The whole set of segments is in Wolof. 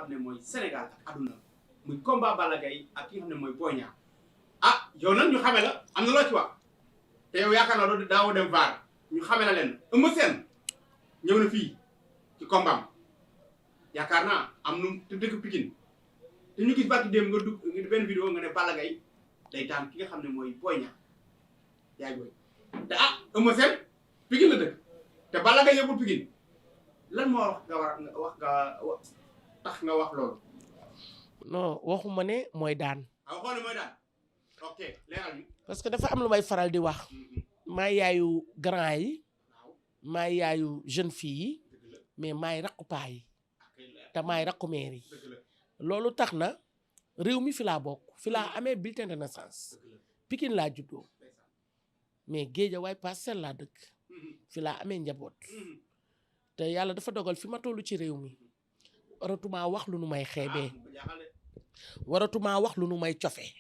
xam ne mooy Sénégal ak àdduna muy combat Balla Gaye ak ki nga xam ne mooy Boy Niang ah yow nag ñu xame la am na loo ci wax te yow yaakaar naa doo daawoo dem vaar ñu xame la leen Eumeu Sène ñëw na fii ci combat am yaakaar naa am nu te dëkk Pikine te ñu gis bàkki démb nga dugg benn vidéo nga ne Balla Gaye day daan ki nga xam ne mooy Boy Niang yaay booy te Eumeu Sène Pikine la dëkk te Balla Gaye yëppul Pikine lan moo wax nga war tax nga wax loolu. non waxuma ne mooy daan. waxoo ne mooy daan ok leeral mi. parce que dafa am lu may faral di wax. maay yaayu grand yi. maay yaayu jeune fille yi. mais maay rakku paa yi. te maay rakku mère yi. loolu tax na réew mi fi laa bokk fi laa amee bulletin de naissance. Pikine laa juddoo. mais Guédiawaye Parcelles laa dëkk. fi laa amee njaboot. te yàlla dafa dogal fi ma tollu ci réew mi waratuma wax lu nu may xeebee waratuma wax lu nu may cofee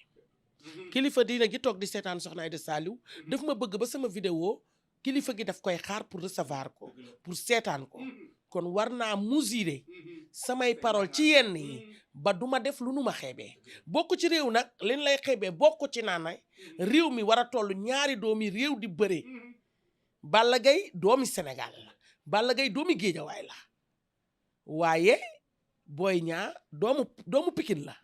kilifa diina gi toog di seetaan Soxna Aïda Saliou daf ma bëgg ba sama vidéo kilifa gi daf koy xaar pour recevoir ko pour seetaan ko kon war naa mesurer samay parole ci yenn yi ba duma def lu nu ma xeebee bokk ci réew nag leen lay xeebee bokk ci naanay réew mi war a toll ñaari doomi réew di bëre Balla Gaye doomi Sénégal la Balla Gaye doomi Géejawaay la waaye Boy Niang doomu Pikine la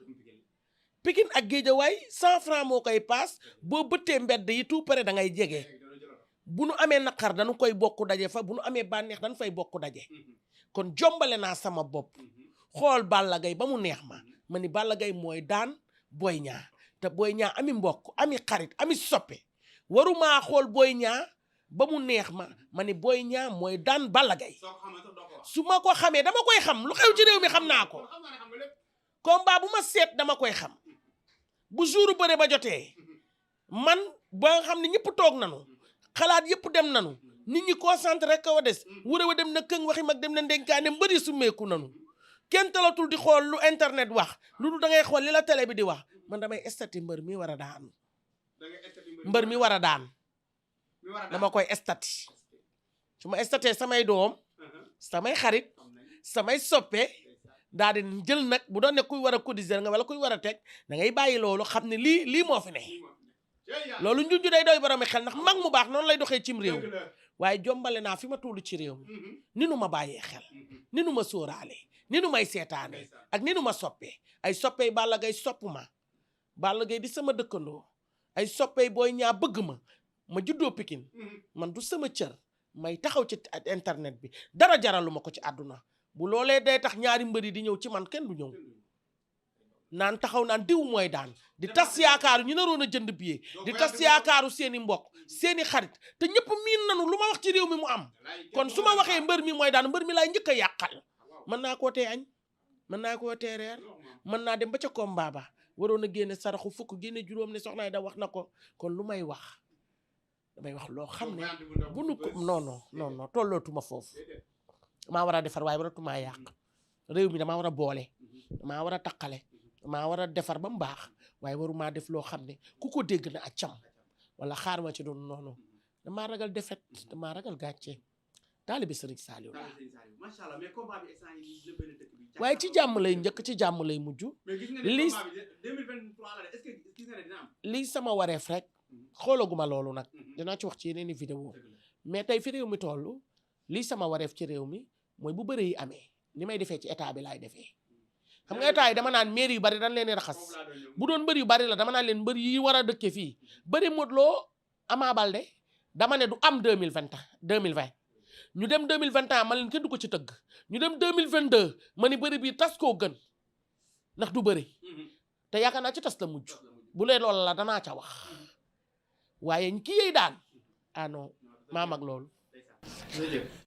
Pikine ak Géejawaay 100 francs moo koy paas boo bëttee mbedd yi tout près da ngay jege bu nu amee naqar dañu koy bokk daje fa bu nu amee bànneex dañu fay bokk daje kon jombale naa sama bopp xool Balla Gaye ba mu neex ma ni Balla Gaye mooy daan Boy Niang te Boy Niang ami mbokk ami xarit ami soppe warumaa xool Boy Niang ba mu neex ma ni Boy Niang mooy daan Balla Gaye su ma ko xamee dama koy xam lu xew ci réew mi xam naa ko combat bu ma seet dama koy xam bu jour bëre ba jotee man ba nga xam ne ñëpp toog nanu xalaat yëpp dem nanu nit ñi concentré rek a wa des wura wa dem na këng waxi mag dem na ndenkaane mbëri su meeku nanu kenn talatul di xool lu internet wax lu dul da ngay xool li la télé bi di wax man damay estati mbër mi war a daan mbër mi war a daan dama koy estati su ma estatee samay doom samay xarit samay soppe daal di jël nag bu doon ne kuy war a cotiser nga wala kuy war a teg da ngay bàyyi loolu xam ne lii moo fi ne loolu njunju day doy boromi xel ndax mag mu baax noonu lay doxee cim réew waaye jombale naa fi ma tuulu ci réew mi ni nu ma bàyyee xel ni nu ma sóoraale ni nu may seetaane ak ni nu ma soppee ay soppey Balla Gaye sopp ma Balla Gaye di sama dëkkandoo ay soppey Boy Niang bëgg ma juddoo Pikine man du sama cër may taxaw ci internet bi dara jaralu ma ko ci àdduna bu loolee day tax ñaari mbëri di ñëw ci man kenn du ñëw naan taxaw naan diw mooy daan di tas yaakaaru ñu naroon a jënd billet di tas yaakaaru seeni mbokk seeni xarit te ñëpp miin nanu lu ma wax ci réew mi mu am kon su ma waxee mbër mi mooy daan mbër mi laay njëkk a yàqal mën naa koo tee añ mën naa koo tee reer mën naa dem ba ca combat ba waroon a génne saraxu fukk génne juróom ne Soxna Aïda wax na ko kon lu may wax damay wax loo xam ne bu nu ko non tollootuma foofu damaa war a defar waaye waratuma yàq réew mi damaa war a boole damaa war a taqale damaa war a defar ba mu baax waaye waruma def loo xam ne ku ko dégg na accam wala xaar ma ci doon noonu damaa ragal defet damaa ragal gàcce taalibe Sëriñ Saliou la waaye ci jàmm lay njëkk ci jàmm lay mujj lii sama wareef rek xoolaguma loolu nag dinaa ci wax ci yeneen i vidéo mais tey fi réew mi toll lii sama wareef ci réew mi mooy bu bëre yi amee ni may defee ci état bi laay defee xam nga état yi dama naan maire yu bari dañ leen raxas bu doon mbër yu bari la dama naan leen mbër yi war a dëkke fii bëri Modou Lo Ama Baldé dama ne du am 2020 ñu dem 2021 ma leen kenn du ko ci tëgg ñu dem 2022 ma ni bëri bii tas koo gën ndax du bëri te yaakaar naa ci tas la mujj bu lee loolu la danaa ca wax waaye ki yey daan ah non maa mag loolu